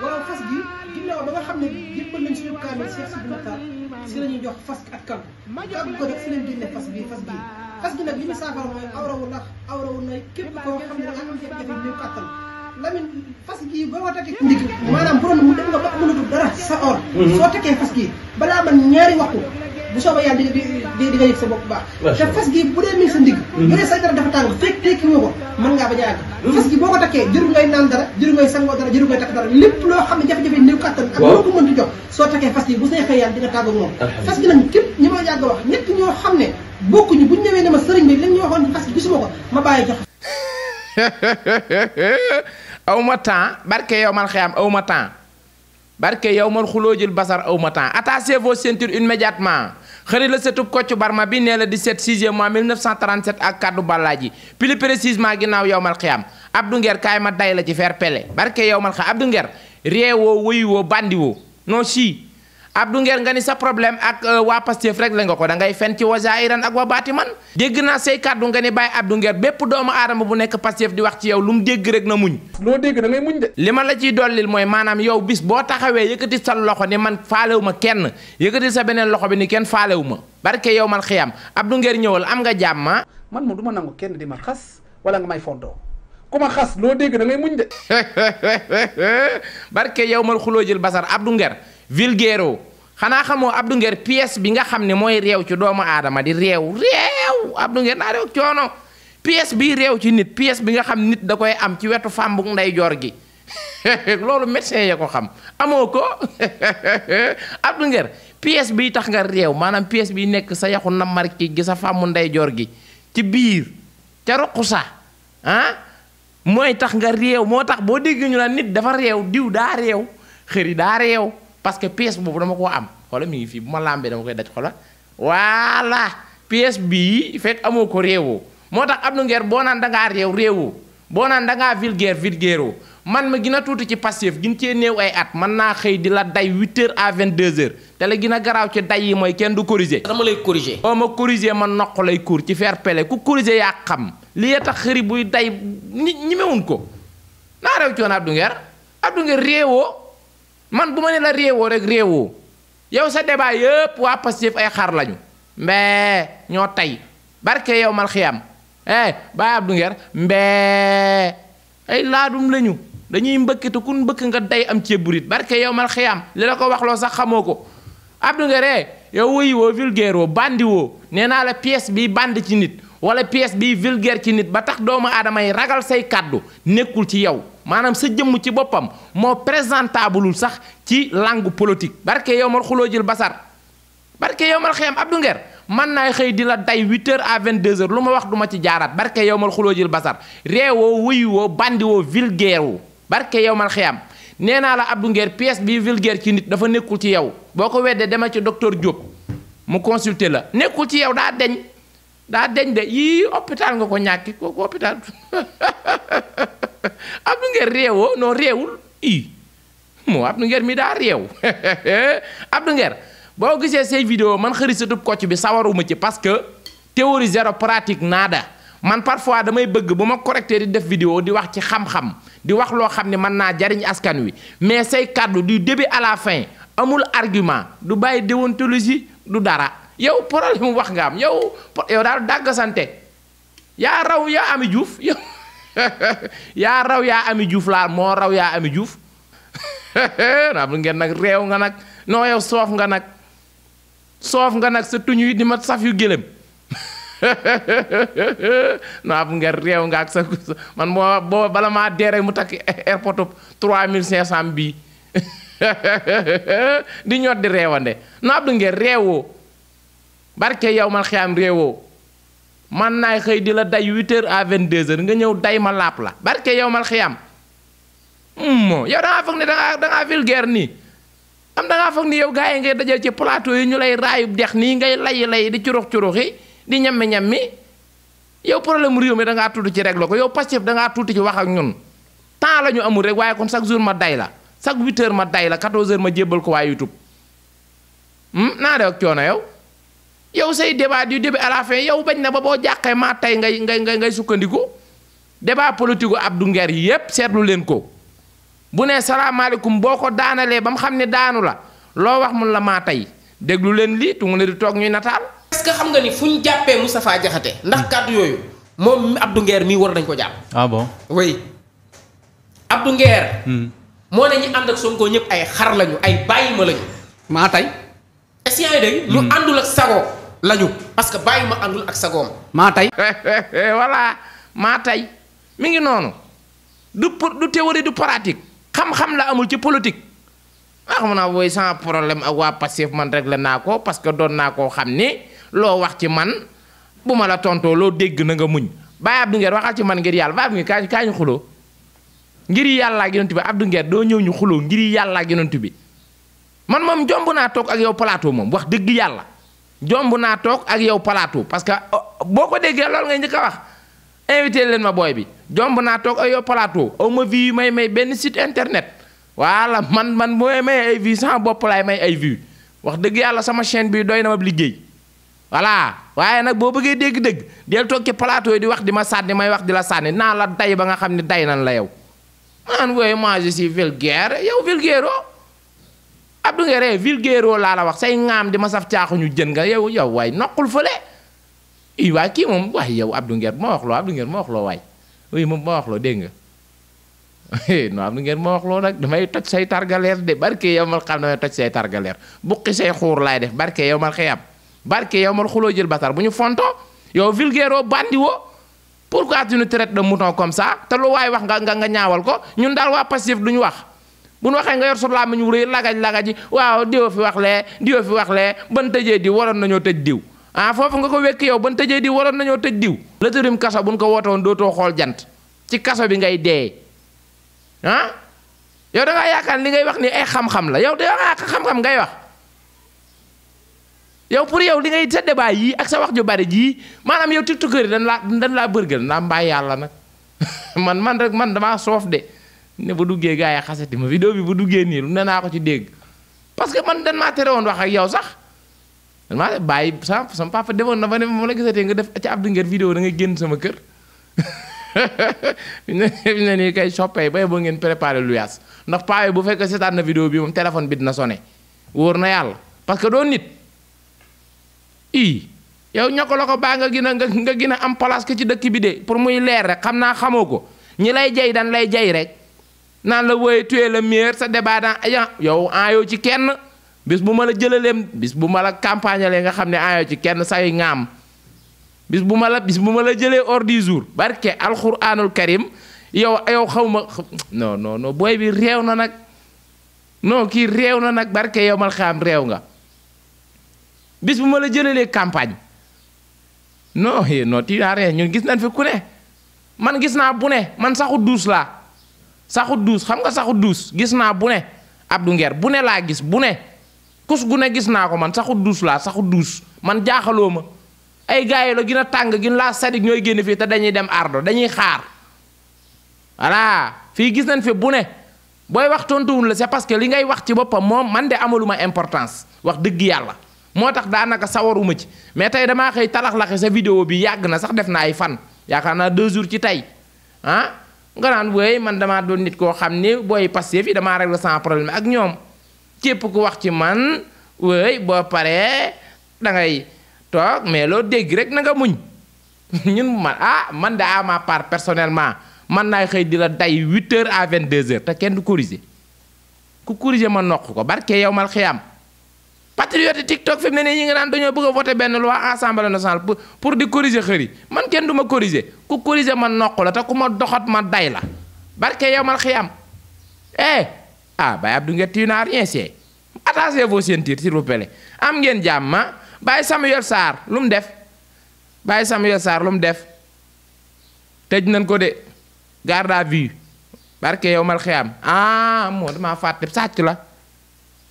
waaw fas gi ginnaaw ba nga xam ne jébbal nañ suñu kaamil Cheikh Sidi Mokhtar si la ñuy jox fas ak kan kàggu ko rek si leen génne fas gi nag li ñu saafara mooy awrawu na képp koo xam ne da nga am jafe-jafe néew kàttan Lamine fas gi ba ma takkee ndig maanaam bu doon mu dem nga ba mënatul dara sa or soo takkee fas gi balaa man ñaari waxtu bu soobee yàlla di nga yëg sa bopp baax te fas gi bu dee mi sa ndig bu dee sa dara dafa tàng fekk tekki woo ko mën ngaa bañ a àgg fas gi boo ko takkee jëru ngay naan dara jëru ngay sangoo dara jëru ngay takk dara lépp loo xam ne jafe-jafe néew kàttan ak loo ko mën di jox soo takkee fas gi bu neexee yàlla di nga tàggoog moom fas gi nag képp ñi ma yàgg wax ñett ñoo xam ne bokkuñu buñ ñëwee ne ma sëriñ bi lañ ñu waxoon fas gi gisuma ko ma bàyyi jox awma temps barke yow man xiyam awma temps barke yow man xuloojul basar awma temps attachez vos ceintures immédiatement xëri la setub Kocc Barma bi nee la 17 6e mois 1937 ak kaddu Ballaaji plus précisément ginnaaw yow mal xiyam Abdou Nguer kaay ma day la ci fer pele barke yow mal xiyam Abdou Nguer réewoo wëyuwoo bandiwoo non si Abdou Nguer nga ni sa problème ak waa Pastef rek la nga ko da ngay fen ci wasairan ak wa baati man dégg naa say kàddu nga ni bàyyi Abdou Nguer bépp doomu aadama bu nekk Pastef di wax ci yow lu mu dégg rek na muñ loo dégg da ngay muñ de li ma la ciy dollil mooy maanaam yow bis boo taxawee yëkkati sa loxo ni man faalewu ma kenn yëkkati sa beneen loxo bi ni kenn faalewu ma barke yow mal xiyam Abdou Nguer ñëwal am nga jàmma man moom du ma nangu kenn di ma xas wala nga may fontoo ku ma xas loo dégg da ngay muñ de barke yow mal xuloo jël basar Abdou Nguer vulgaire xanaa xamoo Abdou Nguer pièce bi nga xam ne mooy réew ci doomu aadama di réew Abdou Nguer naa réew coono pièce bii réew ci nit pièce bi nga xam nit da koy am ci wetu fàmbug ndeyjoor gi loolu médecin ya ko xam amoo ko Abdou Nguer pièce bii tax nga réew maanaam pièce bi nekk sa yaxu namar ki gi sa fàmmu ndeyjoor gi ci biir ca ruqu sa mooy tax nga réew moo tax boo dégg ñu la nit dafa réew diw daa réew xëri daa réew parce que pièce boobu dama koo am xoola mi ngi fii bu ma làmbee dama koy daj xoola voilà pièce bii fekk amoo ko réewoo moo tax Abdou Nguer boo naan dangaa réewoo boo naan dangaa vulgaire man ma gën a tuuti ci Pastef gin cee néew ay at man naa xëy di la day 8h à 22h te la gën a garaaw ci day yi mooy kenn du corriger dama lay corriger boo ma corriger man noq lay cour ci fer pele ku corriger yaa xam li tax xëri buy day nit ñi mewun ko naa réew coon Abdou Nguer réewoo man bu ma ne la réewoo rek réewoo yow sa débat yëpp waa Pastef ay xar lañu mbee ñoo tey barke yow mal xiyam baay Abdou Nguer mbee ay laadum lañu dañuy mbëkkitu kun mbëkk nga day am ceeb burit barke yow mal xiyam li la ko wax loo sax xamoo ko Abdou Nguer yow wuyu woo vulgaire woo bandi woo nee naa la pièce bi band ci nit wala pièce bi vulgaire ci nit ba tax doomu aadama yi ragal say kàddu nekkul ci yow maanaam sa jëmm ci boppam moo présentableul sax ci langue politique barke yow mal xuloo jël basar barke yow mal xiyam Abdou Nguer man naay xëy di la day 8h à 22h lu ma wax duma ci jaaraat barke yow mal xuloo jël basar réewoo wuyu woo bandi woo vulgaire woo barke yow mal xiyam nee naa la Abdou Nguer pièce bi vulgaire ci nit dafa nekkul ci yow boo ko weddee dema ci docteur Diop mu consulter la nekkul ci yow daa deñ de yii hôpital nga ko ñàkki kooku hôpital Abdou Nguer réewoo non réewul moo Abdou Nguer mi daa réew Abdou Nguer boo gisee say vidéo man xëri sa tub Kocc bi sawaruma ci parce que théorie zéro pratique nada man parfois damay bëgg bu ma correcté di def vidéo di wax ci xam-xam di wax loo xam ne mën naa jariñ askan wi mais say kàddu du début à la fin amul argument du bàyyi déontologie du dara yow problème wax nga am yow daal dàggasante yaa raw yaa Ami Diouf yow yaa raw yaa Ami Diouf laa moo raw yaa Ami Diouf Abdou Nguer nag réew nga nag non yow soof nga nag sa tuñ yi di ma saf yu gëlëm non Abdou Nguer réew nga ak sa man boo bala maa dee rek mu takk airport 3500 bii di ñot di réewande non Abdou Nguer réewoo barke yow man xiyam réewoo man naay xëy di la day 8h à 22h nga ñëw day ma laap la barke yow mal xiyam yow da ngaa foog ni da ngaa vulgaire nii da ngaa foog ni yow gars yi ngay dajal ci plateau yi ñu lay raayub dex nii ngay lay di curux-curuxi di ñammi yow problème réew mi da ngaa tuuti ci régler ko yow Pastef da ngaa tuuti ci wax ak ñun temps la ñu amul rek waaye kon chaque jour ma day la chaque 8h ma day la 14h ma jébbal ko waa YouTube naa de ak coono yow say débat du début à la fin yow bañ na ba boo jàqee maa tey ngay sukkandiku débat politique Abdou Nguer yépp seetlu leen ko bu nee salaamaaleykum boo ko daanalee ba mu xam ne daanu la loo wax mun la maa tey déglu leen lii tu ne di toog ñuy nataal. est-ce que xam nga ni fu ñu jàppee Moustapha Diakhaté ndax kàddu yooyu moom Abdou Nguer mii war nañ ko jàpp. ah bon oui Abdou Nguer. moo ne ñi ànd ak Sonko ñëpp ay xar lañu ay bàyyi ma lañu. maa tey. est-ce que yaa ngi dégg. ñu àndul ak sago lañu parce que bàyyi ma àndul ak sagoom. maa tey. voilà maa tey mi ngi noonu du théorie du pratique xam-xam la amul ci politique. xam naa booy sans problème ak waa Pastef man réglé naa ko parce que doon naa koo xam ni loo wax ci man bu ma la tontoo loo dégg na nga muñ Baye Abdou Nguer waxal ci man ngir yàlla Baye Abdou Nguer kaa ñu xuloo ngir yàlla ak yonent bi Abdou Nguer doo ñëw ñu xuloo ngir yàlla ak yonent bi man moom jomb naa toog ak yow plateau moom wax dëgg yàlla jomb naa toog ak yow plateau parce que boo ko déggee loolu ngay njëkk a wax invité leen ma booy bi jomb naa toog ak yow plateau aw ma vie may benn site internet voilà man mooy may ay vues sama bopp laay may ay vues wax dëgg yàlla sama chaîne bi doy na ma liggéey voilà waaye nag boo bëggee dégg-dégg del toog ci plateau yi di wax di ma sànni may wax di la sànni naa la day ba nga xam ne day nan la yow man wooyu moi je suis vulgaire yow vulgaire Abdou Nguer vulgaire laa la wax say ŋaam di ma saf caaxuñu jën nga yow waay noqul fële i waay kii moom waay yow Abdou Nguer ma wax loo Abdou Nguer ma wax loo waay oui moom ma wax loo dégg nga non Abdou Nguer ma wax loo nag damay toj say targaleer de barke yow mal xam damay toj say targaleer buqi say xuur laay def barke yow mal xiyam barke yow mal xuloo jël batar bu ñu fonto yow vulgaire bandi woo pourquoi tu nous traites de mouton comme ça te lu waay wax nga ñaawal ko ñun daal waa Pastef duñu wax bu ñu waxee nga yor sur la ñu rëy lagaj waaw diwo fi wax lee ban tëjee di waroon nañoo tëj diw ah foofu nga ko wekk yow ban tëjee di waroon nañoo tëj diw la tërim kaso bu ñu ko woote woon dootoo xool jant ci kaso bi ngay dee ah yow da ngaa yaakaar li ngay wax ni ay xam-xam la yow da ngaa xam-xam ngay wax yow pour yow li ngay sa débat yii ak sa wax ju bari jii maanaam yow tiktokeur yi dañ laa bërgal naa mbaay yàlla nag man damaa soof de ne bu duggee gaa yi xasati ma vidéo bi bu duggee nii lu ne naa ko ci dégg parce que man dan maa tere woon wax ak yow sax dan maa bàyyi sama papa demoon na ba ne ma la gisatee nga def ci Abdou Nguer vidéo da nga génn sama kër fi ne nii kay soppee bay boo ngeen préparé lu yaas ndax paa bu fekkee seetaan na vidéo bi moom téléphone bi dina sonné wóor na yàlla parce que doo nit yow ñokk la ko baa nga gën a am place que ci dëkk bi de pour muy leer rek xam naa xamoo ko ñi lay jay dan lay jay rek naan la wooye tuer le meilleur sa débat dans yow yow ci kenn bis bu ma la jëlaleem bis bu ma la campagne lee nga xam ne yow ci kenn say ŋaam bis bu ma la jëlee hors du jour barke alxuraanul karim yow xaw ma non booy bi réew na nag non kii réew na nag barke yow mal xam réew nga bis bu ma la jëlalee campagne non ti naa ree ñun gis nañ fi ku ne man gis naa bu ne man saxu duus laa saxu duus xam nga saxu duus gis naa bu ne Abdou Nguer bu ne laa gis bu ne kus gu ne gis naa ko man saxu duus laa saxu duus man jaaxaloo ma ay gars yi la gën a tàng gën laa sadik ñooy génn fii te dañuy dem ardo dañuy xaar voilà fii gis nañ fi bu ne booy wax tontuwul la c'est parce que li ngay wax ci boppam moom man de amaluma importance wax dëgg yàlla moo tax daanaka sawaruma ci mais tey damaa xëy talaxlaxe sa vidéo bi yàgg na sax def na ay fan yaakaar naa 2 jours ci tey nga naan booy man damaa doon nit koo xam ni booy Pastef fii damaa régler sans problème ak ñoom képp ku wax ci man wooy boo paree da ngay toog mais loo dégg rek na nga muñ ñun man de à ma part personnellement man naay xëy di la day 8h à 22h te kenn du corriger ku corriger ma noq ko barke yow mal xiyam patriote TikTok fi mu ne nii ñi nga naan dañoo bëgg a voter benn loi assemblée nationale pour di corriger xëri man kenn du ma corriger ku corriger ma noq la te ku ma doxat ma day la barke yow mal xiyam Baye Abdou Nguer tu n'as rien fait attachez vos ceintures s'il vous plaît am ngeen jàmm Baye Samuel Sarr lu mu def Baye Samuel Sarr lu mu def tëj nañ ko de garde à vue barke yow mal xiyam moo damaa fàtte sàcc la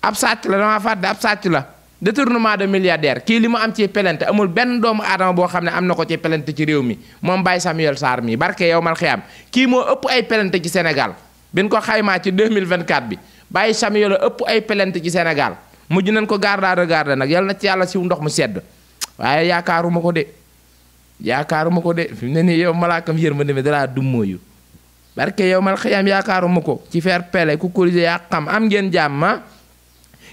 ab sàcc la damaa fàtte ab sàcc la détournement de milliardaire kii li mu am ci pelente amul benn doomu aadama boo xam ne am na ko ci pelente ci réew mi moom Baye Samuel Sarr mi barke yow mal xiyam kii moo ëpp ay pelente ci Sénégal bin ko xaymaa ci 2024 bi Baye Samuel a ëpp ay pelente ci Sénégal mujj nañ ko garde à regarder nag yal na ci yàlla siw ndox mu sedd waaye yaakaaruma ko de fi mu ne nii yow malaakam yërmande mi dalaa dummóoyu barke yow mal xiyam yaakaaruma ko ci fair play ku corriger yaa xam am ngeen jàmm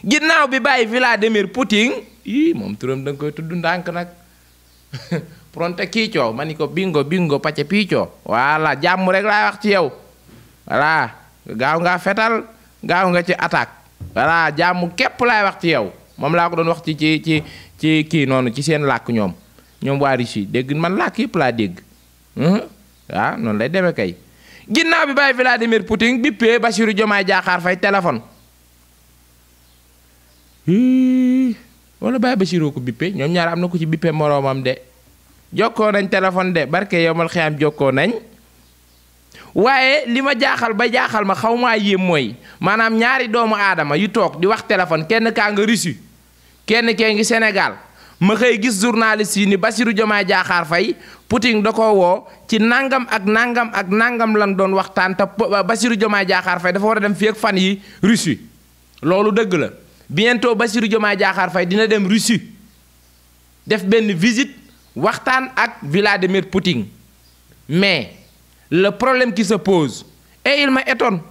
ginnaaw bi bàyyi Vladimir Poutine moom turam da nga koy tudd ndànk nag pronte kii coow ma ni ko bingo bingo pacce piicoo voilà jàmm rek laay wax ci yow voilà gaaw nga fetal gaaw nga ci attaque voilà jàmm képp laay wax ci yow moom laa ko doon wax ci kii noonu ci seen làkk ñoom waa Russie dégg man làkk yëpp laa dégg waaw noonu lay demee kay ginnaaw bi bàyyi Vladimir Poutine bippee Bassirou Diomaye Diakhar Faye téléphone wala bàyyi Bassirou ko bippee ñoom ñaar am na ko ci bippee moroomam de jokkoo nañ téléphone de barke yow mal xiyam jokkoo nañ waaye li ma jaaxal ba jaaxal ma xaw maa yéem mooy maanaam ñaari doomu aadama yu toog di wax téléphone kenn kaa nga Russie kenn kee ngi Sénégal ma xëy gis journaliste yi ni Bassirou Diomaye Diakhar Faye Poutine da ko woo ci nangam ak nangam ak nangam lan doon waxtaan te Bassirou Diomaye Diakhar Faye dafa war a dem fii ak fan yi Russie loolu dëgg la bientôt Bassirou Diomaye Diakhar Faye dina dem Russie def benn visite waxtaan ak Vladimir Poutine mais le problème qui se pose et il m'étonne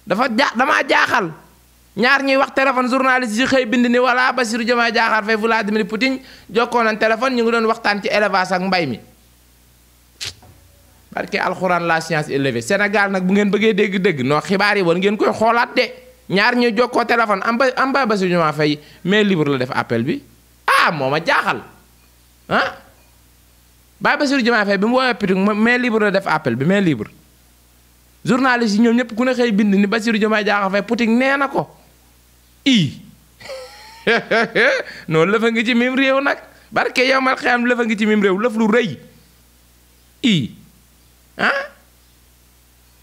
damaa jaaxal ñaar ñuy wax téléphone journaliste yi xëy bind ni wala Bassirou Diomaye Diakhar Faye Vladimir Poutine jokkoo nañ téléphone ñu ngi doon waxtaan ci élevage ak mbay mi parce que alxuraan la science élevée Sénégal nag bu ngeen bëggee dégg-dégg noo xibaar yi war ngeen koy xoolaat de ñaar ñuy jokkoo téléphone am ba Bassirou Diomaye Faye mais libre la def appel bi moo ma jaaxal Baye Bassirou Diomaye Faye bi mu woowee Poutine mais libre la def appel bi mais libre journaliste yi ñoom ñëpp ku ne xëy bind ni Bassirou Diomaye Diakhar Faye Poutine nee na ko noonu lëfa ngi ci mim réew nag barke yow mal xeyam lëfa ngi ci mim réew lëf lu rëy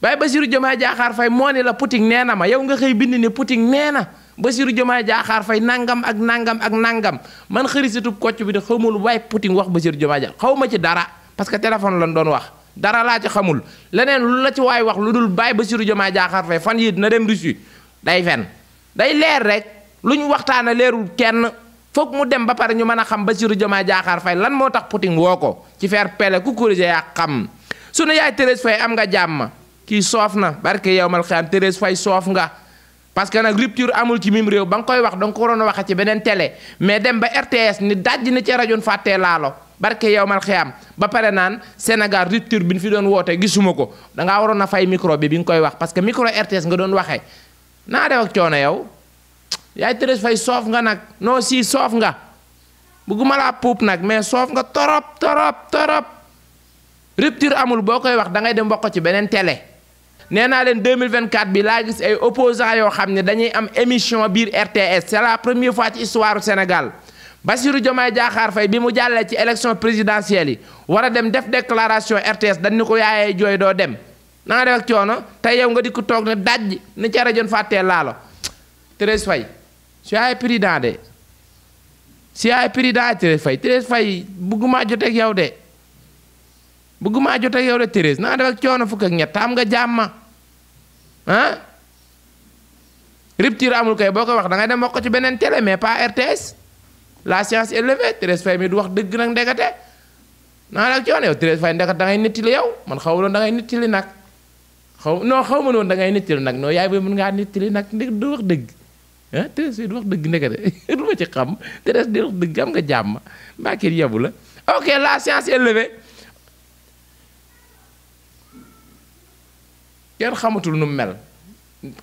Baye Bassirou Diomaye Diakhar Faye moo ni la Poutine nee na ma yow nga xëy bind ni Poutine nee na Bassirou Diomaye Diakhar Faye nangam ak nangam ak nangam man xërisitub kocc bi de xamul waaye Poutine wax Bassirou Diomaye Diakhar xaw ma ci dara parce que téléphone lan doon wax dara laa ci xamul leneen lu la ci waay wax lu dul bàyyi Bassirou Diomaye Diakhar Faye fan yii dina dem Russie day fen day leer rek lu ñu waxtaana leerul kenn foog mu dem ba pare ñu mën a xam Bassirou Diomaye Diakhar Faye lan moo tax Poutine woo ko ci fair play ku corriger yaa xam sunu yaay Thérèse Faye am nga jàmm kii soof na barke yow mal xiyam Thérèse Faye soof nga parce que nag rupture amul ci mim réew ba nga koy wax danga ko waroon a waxe ci beneen télé mais dem ba RTS ni dajji ni ci rajoon fàttee laalo barke yow mal xiyam ba pare naan Sénégal rupture bi ñu fi doon woote gisuma ko dangaa waroon a fay micro bi nga koy wax parce que micro RTS nga doon waxee naa def ak coono yow yaay Thérèse Faye soof nga nag non si soof nga bëgguma laa puub nag mais soof nga torop rupture amul boo koy wax da ngay dem wax ci beneen télé nee naa leen 2024 bi laa gis ay opposants yoo xam ne dañuy am émission biir RTS c'est la première fois ci histoire du Sénégal Bassirou Diomaye Diakhar Faye bi mu jàllee ci élection présidentielle yi war a dem def déclaration RTS dañ ni ko yaayee jooy doo dem na nga def ak coono tey yow nga di ko toog ne daj ni ca rajoon fàttee laalo Thérèse Faye si ay président de si ay président Thérèse Faye bëggumaa joteeg yow de bëggumaa joteeg yow de Thérèse na nga def ak coono fukk ak ñett am nga jàmma rupture amul kay boo ko wax da ngay dem wax ko ci beneen télé mais pas RTS la science élevée Thérèse Faye mi du wax dëgg nag ndekete naa la coono yow Thérèse Faye ndekete da ngay nettali yow man xaw ma woon da ngay nettali nag xaw ma woon da ngay nettali nag non yaay booy mën ngaa nettali nag du wax dëgg Thérèse Faye du wax dëgg ndekete lu ma ci xam Thérèse di wax dëgg am nga jàmm mbaa kii yebu la ok la science élevée kenn xamatul nu mel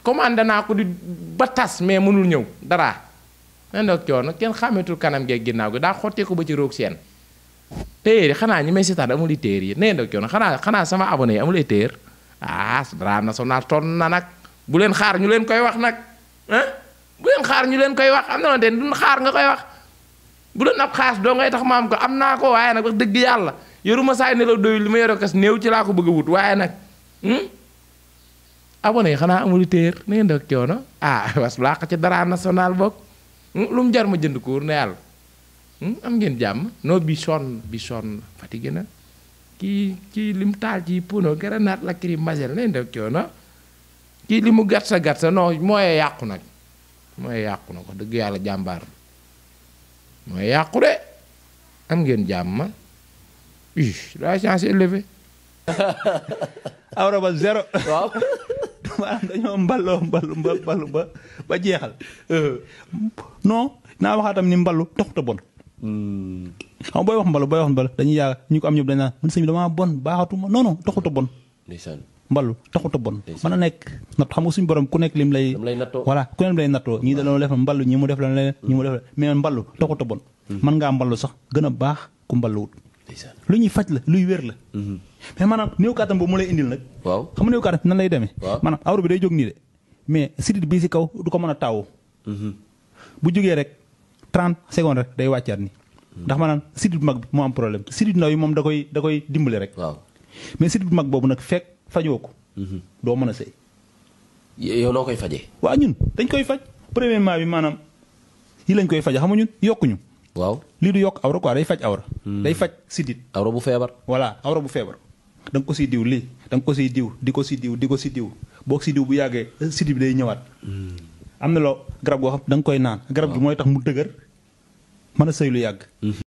commandé naa ko di ba tas mais mënul ñëw dara na ndoog coono kenn xàmmeetul kanam gee ginnaaw gi daa xottee ko ba ci roog seen téer yi xanaa ñi may seetaan amul i téer yi nee ndoog coono xanaa sama abonné yi amul ay téer Drame National ton na nag bu leen xaar ñu leen koy wax nag bu leen xaar ñu leen koy wax am na wante duñ xaar nga koy wax bu doon ab xaas doo ngay tax ma am ko am naa ko waaye nag wax dëgg yàlla yoruma saay ne la doyul li ma yoro kas néew ci laa ko bëgg a wut waaye nag abonné yi xanaa amul téer na ngeen def coono was laa ko ci Drame National bokk lu mu jar ma jënd ko wóor na yàlla am ngeen jàmm non bi sonn fatigué na kii li mu taal ci puno grenade lacrymogène na ngeen def coono kii li mu gàtt sa non mooy yàqu nag mooy yàqu na ko dëgg yàlla jàmbaar mooy yàqu de am ngeen jàmm la science élevée awra ba zéro. waaw. maanaam dañoo mballu ba jeexal. non naa waxaatam ni mballu taxut a bon. xam booy wax mballu dañuy yàgg ñu ko am ñëpp dañ naan man sëñ bi damaa bon baaxatuma non non taxut a bon. ndeysaan. mballu taxut a bon. mën a nekk natt xam nga suñu borom ku nekk lim lay. nattoo voilà ku nekk lim lay nattoo ñii dañoo def mballu ñi mu def la leneen ñi mu def la mais mballu taxut a bon. mën ngaa mballu sax gën a baax ku mballuwut. lu ñuy faj la luy wér la. mais maanaam néew kàttan boobu mu lay indil nag. waaw xam nga néew kàttan nan lay demee. waaw maanaam awra bi day jóg nii de mais sidit bii si kaw du ko mën a taawoo. bu jógee rek 30 secondes rek day wàccaat ni ndax maanaam sidit bu mag bi moo am problème sidit ndaw yi moom da koy dimbali rek. waaw mais sidit bu mag boobu nag fekk fajoo ko. doo mën a sëy. yow noo koy fajee. waaw ñun dañ koy faj premièrement bi maanaam yi lañ koy faje xam nga ñun yokkuñu. waaw lii du yokk awra quoi day faj awra. day faj sidit. awra bu feebar. voilà awra bu feebar. da nga ko siy diw lii da nga ko siy diw di ko si diw di ko si diw boo si diw bu yàggee sidit bi day ñëwaat. am na loo garab goo xam da nga koy naan. garab gi mooy tax mu dëgër mën a sëy lu yàgg.